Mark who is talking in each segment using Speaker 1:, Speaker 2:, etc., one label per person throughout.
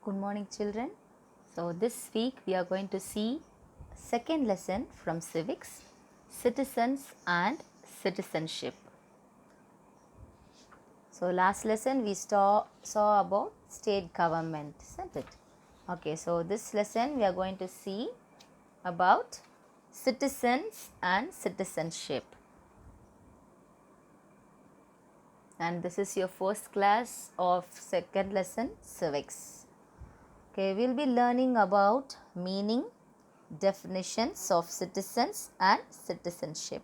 Speaker 1: Good morning, children. So this week we are going to see second lesson from civics, citizens and citizenship. So last lesson we saw about state government, isn't it? Okay, so this lesson we are going to see about citizens and citizenship. And this is your first class of second lesson, civics. Okay, we will be learning about meaning, definitions of citizens and citizenship.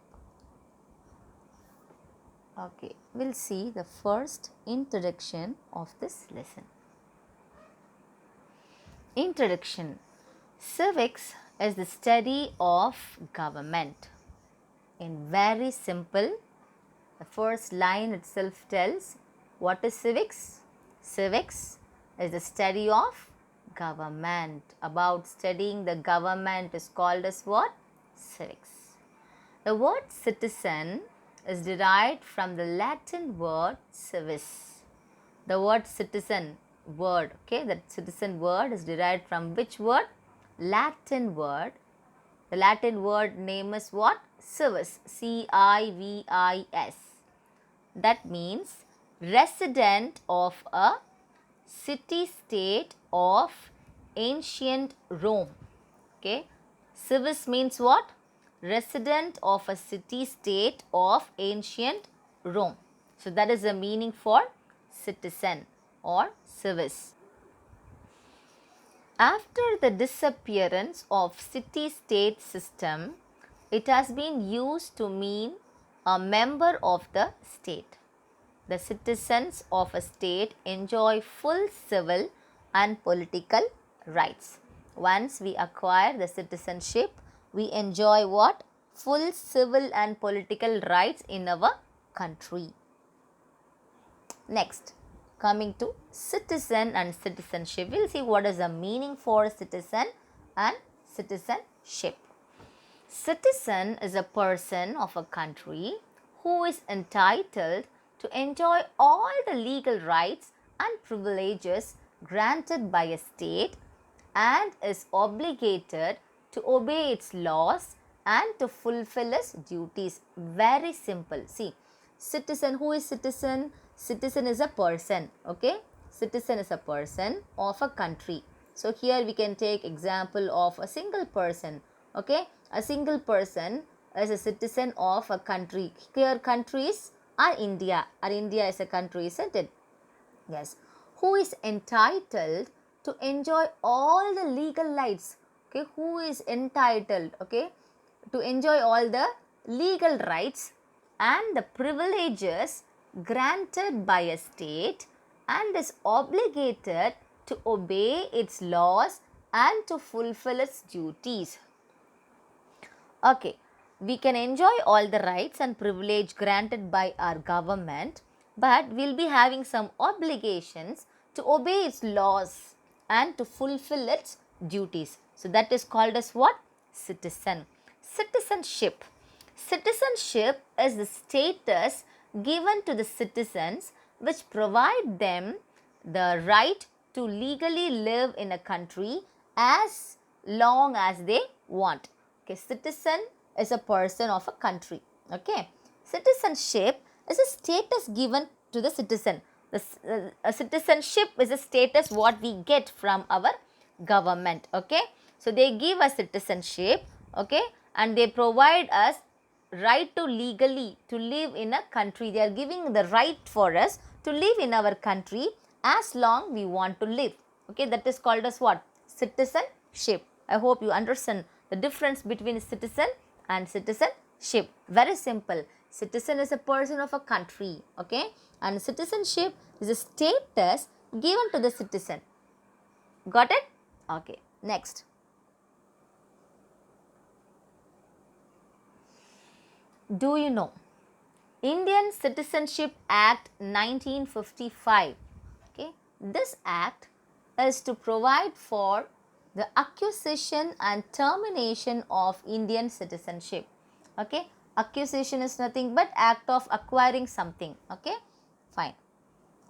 Speaker 1: Okay, we'll see the first introduction of this lesson. Introduction. Civics is the study of government. In very simple, the first line itself tells what is civics? Civics is the study of government. About studying the government is called as what? Civics. The word citizen is derived from the Latin word civis. The word citizen word, okay, that citizen word is derived from which word? Latin word. The Latin word name is what? Civis, C-I-V-I-S. That means resident of a city-state of ancient Rome. Okay, civis means what? Resident of a city-state of ancient Rome. So that is the meaning for citizen or civis. After the disappearance of city-state system, it has been used to mean a member of the state. The citizens of a state enjoy full civil and political rights. Once we acquire the citizenship, we enjoy what? Full civil and political rights in our country. Next, coming to citizen and citizenship, we'll see what is the meaning for citizen and citizenship. Citizen is a person of a country who is entitled to enjoy all the legal rights and privileges granted by a state and is obligated to obey its laws and to fulfill its duties. Very simple. See, citizen, who is citizen? Citizen is a person, okay? Citizen is a person of a country. So here we can take example of a single person, okay? A single person is a citizen of a country. Here countries are India. Our India is a country, isn't it? Yes. Who is entitled to enjoy all the legal rights? Okay, who is entitled, okay, to enjoy all the legal rights and the privileges granted by a state and is obligated to obey its laws and to fulfill its duties. Okay, we can enjoy all the rights and privilege granted by our government, but we'll be having some obligations to obey its laws and to fulfill its duties. So that is called as what? Citizen. Citizenship. Citizenship is the status given to the citizens which provide them the right to legally live in a country as long as they want. Okay, citizen is a person of a country. Okay, citizenship is a status given to the citizen. A citizenship is a status what we get from our government. Okay, so they give us citizenship, okay, and they provide us right to legally to live in a country. They are giving the right for us to live in our country as long we want to live. Okay, that is called as what? Citizenship. I hope you understand the difference between citizen and citizenship. Very simple. Citizen is a person of a country, okay, and citizenship is a status given to the citizen. Got it? Okay, next. Do you know Indian Citizenship Act 1955? Okay, this act is to provide for the acquisition and termination of Indian citizenship. Okay, acquisition is nothing but act of acquiring something. Okay, fine.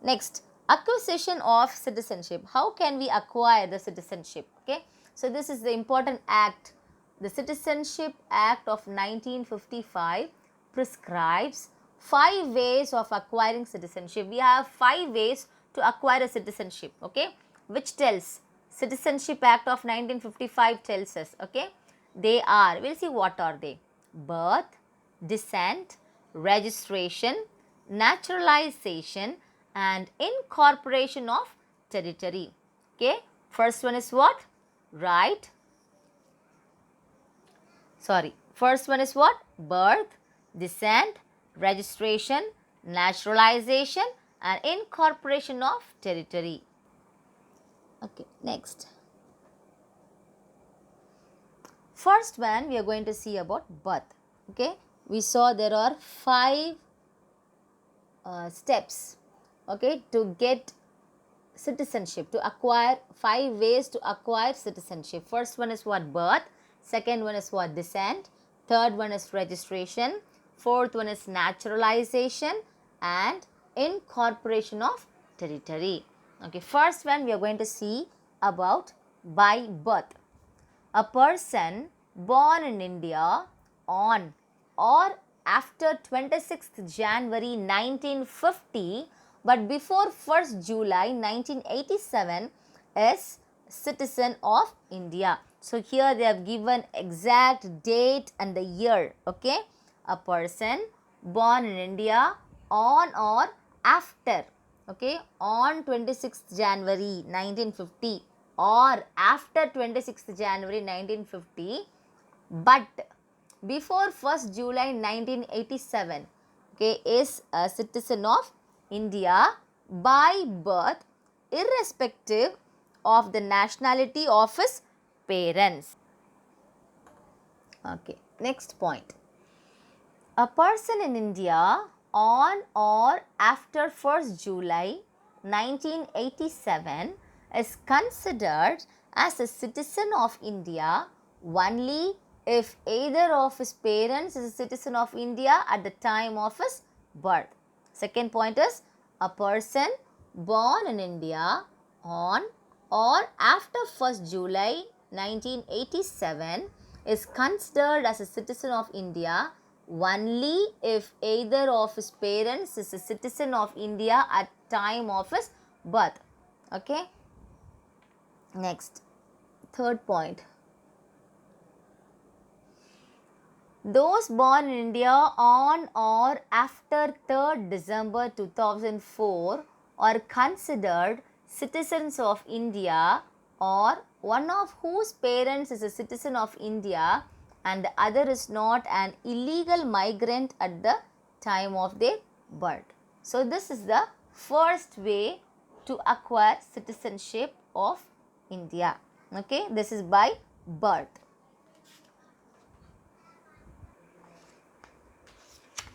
Speaker 1: Next, Acquisition of citizenship. How can we acquire the citizenship? Okay, so this is the important act. The Citizenship Act of 1955 prescribes 5 ways of acquiring citizenship. We have 5 ways to acquire a citizenship, okay, which tells Citizenship Act of 1955 tells us, okay, they are, we'll see what are they: birth, descent, registration, naturalization, and incorporation of territory. Okay, first one is what? Right. First one is what? Birth, descent, registration, naturalization, and incorporation of territory. Okay, next. First one we are going to see about birth. Okay, we saw there are 5 steps, okay, to get citizenship, to acquire 5 ways to acquire citizenship. First one is what? Birth. Second one is what? Descent. Third one is registration. Fourth one is naturalization and incorporation of territory. Okay, first one we are going to see about by birth. A person born in India on or after 26th January 1950 but before 1st July 1987 is citizen of India. So here they have given exact date and the year, okay. A person born in India on or after, okay, on 26th January 1950 or after 26th January 1950 but before 1st July 1987, okay, is a citizen of India by birth irrespective of the nationality of his parents. Okay, next point. A person in India on or after 1st July 1987 is considered as a citizen of India only if either of his parents is a citizen of India at the time of his birth. Second point is, a person born in India on or after 1st July 1987 is considered as a citizen of India only if either of his parents is a citizen of India at time of his birth. Okay. Next, third point. Those born in India on or after 3rd December 2004 are considered citizens of India, or one of whose parents is a citizen of India and the other is not an illegal migrant at the time of their birth. So this is the first way to acquire citizenship of India. Okay, this is by birth.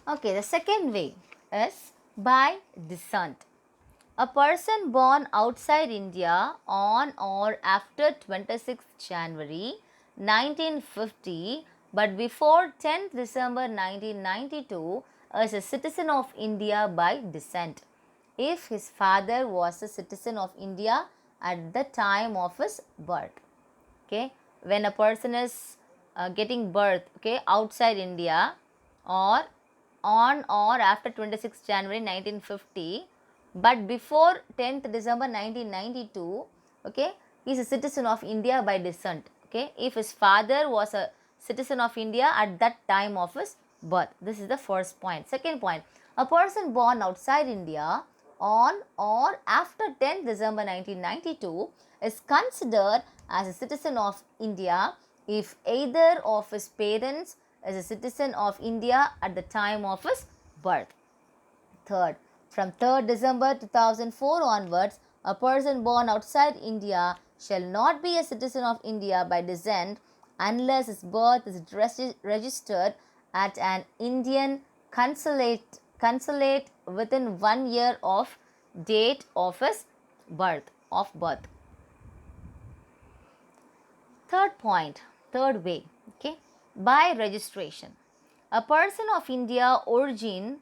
Speaker 1: Okay, the second way is by descent. A person born outside India on or after 26th January 1950 but before 10th December 1992 is a citizen of India by descent if his father was a citizen of India at the time of his birth. Okay, when a person is getting birth, okay, outside India or on or after 26th January 1950 but before 10th December 1992, okay, he is a citizen of India by descent, okay, if his father was a citizen of India at that time of his birth. This is the first point. Second point, a person born outside India on or after 10th December 1992 is considered as a citizen of India if either of his parents is a citizen of India at the time of his birth. Third, from 3rd December 2004 onwards, a person born outside India shall not be a citizen of India by descent unless his birth is registered at an Indian consulate within 1 year of date of his birth. Third point, third way, okay, by registration. A person of India origin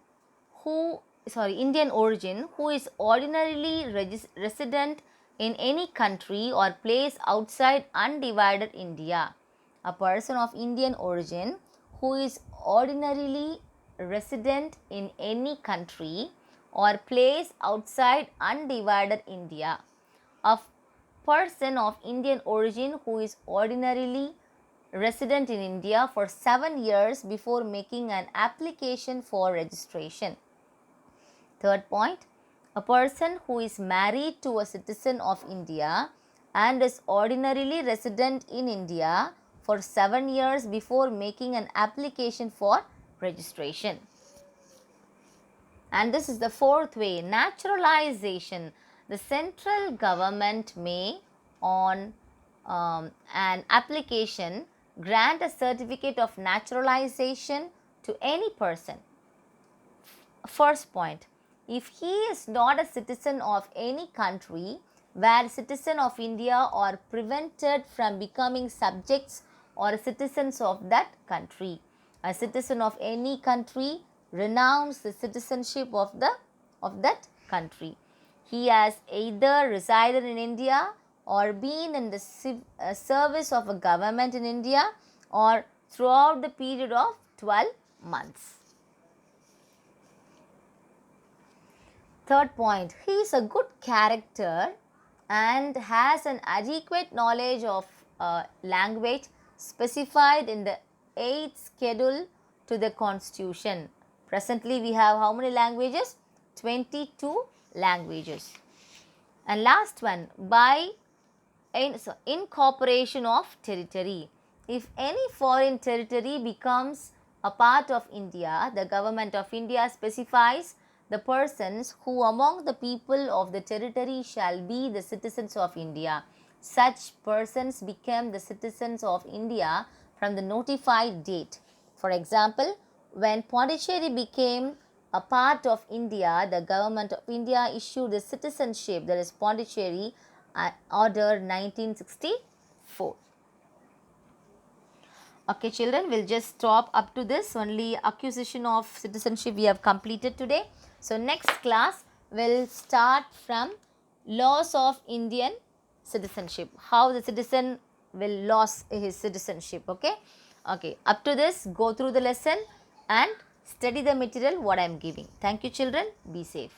Speaker 1: who Indian origin who is ordinarily resident in any country or place outside undivided India. A person of Indian origin who is ordinarily resident in any country or place outside undivided India. A person of Indian origin who is ordinarily resident in India for 7 years before making an application for registration. Third point, a person who is married to a citizen of India and is ordinarily resident in India for 7 years before making an application for registration. And this is the fourth way, naturalization. The central government may, on an application, grant a certificate of naturalization to any person. First point, if he is not a citizen of any country where citizen of India are prevented from becoming subjects or citizens of that country. A citizen of any country renounce the citizenship of that country. He has either resided in India or been in the service of a government in India or throughout the period of 12 months. Third point, he is a good character and has an adequate knowledge of language specified in the 8th schedule to the constitution. Presently we have how many languages? 22 languages. And last one, by incorporation of territory. If any foreign territory becomes a part of India, the government of India specifies the persons who among the people of the territory shall be the citizens of India. Such persons became the citizens of India from the notified date. For example, when Pondicherry became a part of India, the government of India issued the citizenship, that is Pondicherry Order 1964. Okay children, we'll just stop up to this. Only acquisition of citizenship we have completed today. So next class will start from laws of Indian citizenship. How the citizen will lose his citizenship. Okay. Up to this, go through the lesson and study the material what I am giving. Thank you children. Be safe.